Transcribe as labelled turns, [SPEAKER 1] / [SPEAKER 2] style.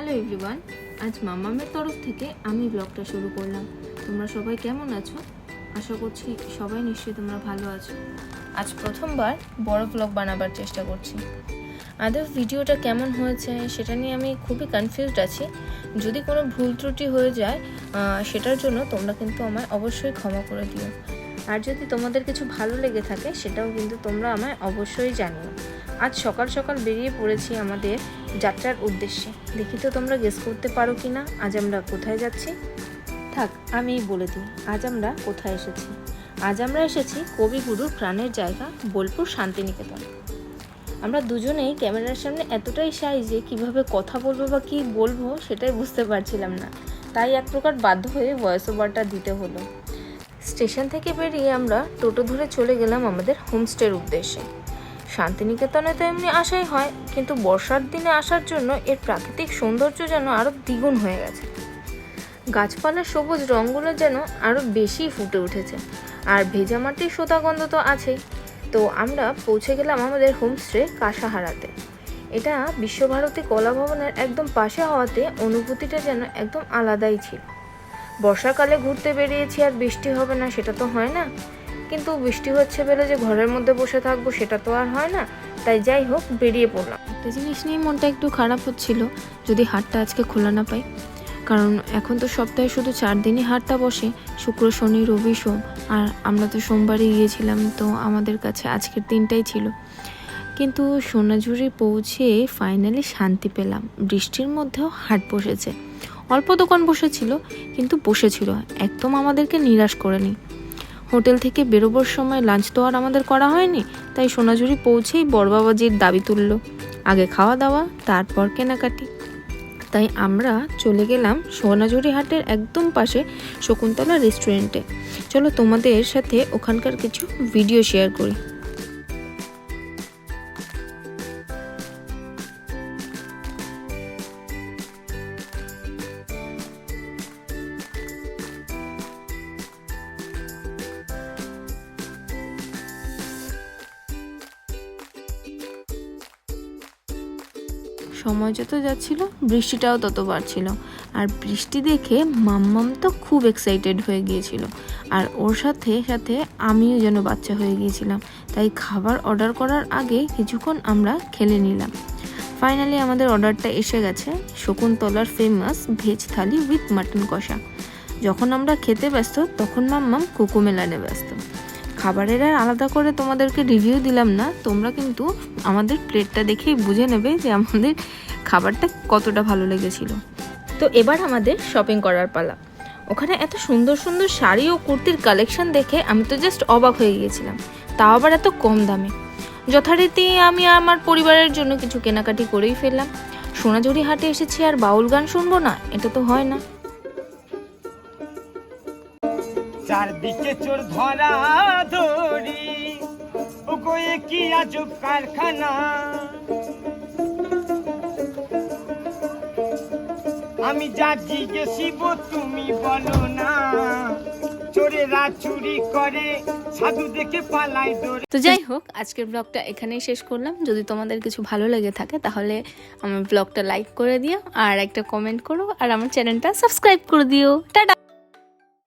[SPEAKER 1] Hello everyone, আজ মামামের তরফ থেকে আমি ব্লগটা শুরু করলাম। তোমরা সবাই কেমন আছো? আশা করছি সবাই নিশ্চয়ই তোমরা ভালো আছো। আজ প্রথমবার বড় ব্লগ বানাবার চেষ্টা করছি। আদৌ ভিডিওটা কেমন হয়েছে সেটা নিয়ে আমি খুবই কনফিউজড আছি। যদি কোনো ভুল ত্রুটি হয়ে যায় সেটার জন্য তোমরা কিন্তু আমায় অবশ্যই ক্ষমা করে দিও। আর যদি তোমাদের কিছু ভালো লেগে থাকে সেটাও কিন্তু তোমরা আমায় অবশ্যই জানিও। আজ সকাল সকাল বেরিয়ে পড়েছি আমাদের যাত্রার উদ্দেশ্যে। দেখি তো তোমরা গেস করতে পারো কি না আজ আমরা কোথায় যাচ্ছি। থাক আমিই বলে দিই আজ আমরা কোথায় এসেছি। আজ আমরা এসেছি কবিগুরুর প্রাণের জায়গা বোলপুর শান্তিনিকেতন। আমরা দুজনেই ক্যামেরার সামনে এতটাই শাই যে কীভাবে কথা বলবো বা কী বলবো সেটাই বুঝতে পারছিলাম না, তাই এক প্রকার বাধ্য হয়ে ভয়েস ওভারটা দিতে হলো। স্টেশন থেকে বেরিয়ে আমরা টোটো ধরে চলে গেলাম আমাদের হোমস্টের উদ্দেশ্যে। শান্তিনিকেতনে তো এমনি আসাই হয়, কিন্তু বর্ষার দিনে আসার জন্য এর প্রাকৃতিক সৌন্দর্য যেন আরও দ্বিগুণ হয়ে গেছে। গাছপালার সবুজ রঙগুলো যেন আরও বেশি ফুটে উঠেছে, আর ভেজা মাটির সোতা গন্ধ তো আছেই। তো আমরা পৌঁছে গেলাম আমাদের হোমস্টে কাঁসাহারাতে। এটা বিশ্বভারতী কলা ভবনের একদম পাশে হওয়াতে অনুভূতিটা যেন একদম আলাদাই ছিল। বর্ষাকালে ঘুরতে বেরিয়েছি আর বৃষ্টি হবে না সেটা তো হয় না, কিন্তু বৃষ্টি হচ্ছে বলে যে ঘরের মধ্যে বসে থাকবো সেটা তো আর হয় না। তাই যাই হোক বেরিয়ে পড়লাম। একটা জিনিস নিয়ে মনটা একটু খারাপ হচ্ছিল, যদি হাটটা আজকে খোলা না পাই। কারণ এখন তো সপ্তাহে শুধু 4 দিনই হাটটা বসে, শুক্র শনি রবি সোম, আর আমরা তো সোমবারই গিয়েছিলাম, তো আমাদের কাছে আজকের দিনটাই ছিল। কিন্তু সোনাঝুরি পৌঁছে ফাইনালি শান্তি পেলাম। বৃষ্টির মধ্যেও হাট বসেছে, অল্প দোকান বসেছিল কিন্তু বসেছিল, একদম আমাদেরকে নিরাশ করেনি। হোটেল থেকে বেরোবার সময় লাঞ্চ তো আর আমাদের করা হয়নি, তাই সোনাঝুরি পৌঁছেই বড়বাবাজির দাবি তুলল আগে খাওয়া দাওয়া তারপর কেনাকাটি। তাই আমরা চলে গেলাম সোনাঝুরি হাটের একদম পাশে শকুন্তলা রেস্টুরেন্টে। চলো তোমাদের সাথে ওখানকার কিছু ভিডিও শেয়ার করি। সময় যত যাচ্ছিল বৃষ্টিটাও তত বাড়ছিল, আর বৃষ্টি দেখে মাম্মাম তো খুব এক্সাইটেড হয়ে গিয়েছিল, আর ওর সাথে সাথে আমিও যেন বাচ্চা হয়ে গিয়েছিলাম। তাই খাবার অর্ডার করার আগে কিছুক্ষণ আমরা খেলে নিলাম। ফাইনালি আমাদের অর্ডারটা এসে গেছে, শকুন্তলার famous veg thali with mutton কষা। যখন আমরা খেতে ব্যস্ত তখন মাম্মাম কোকোমেলানে ব্যস্ত। খাবারের আর আলাদা করে তোমাদেরকে রিভিউ দিলাম না, তোমরা কিন্তু আমাদের প্লেটটা দেখেই বুঝে নেবে যে আমাদের খাবারটা কতটা ভালো লেগেছিল। তো এবার আমাদের শপিং করার পালা। ওখানে এত সুন্দর সুন্দর শাড়ি ও কুর্তির কালেকশন দেখে আমি তো জাস্ট অবাক হয়ে গিয়েছিলাম, তাও আবার এত কম দামে। যথারীতি আমি আমার পরিবারের জন্য কিছু কেনাকাটি করেই ফেললাম। সোনাঝুরি হাটে এসেছি আর বাউল গান শুনবো না, এটা তো হয় না।
[SPEAKER 2] চারদিকে চোর ধরা ধরি, ও কয়ে কি আজব কারখানা। আমি যা জিজ্ঞেসিব তুমি বলো না, চোরেরা চুরি করে সাধু দেখে পালাই দৌড়ে।
[SPEAKER 1] তো যাই হোক আজকের ব্লগটা এখানেই শেষ করলাম। যদি তোমাদের কিছু ভালো লেগে থাকে তাহলে আমার ব্লগটা লাইক করে দিও, আর একটা কমেন্ট করো, আর আমার চ্যানেলটা সাবস্ক্রাইব করে দিও। টাটা।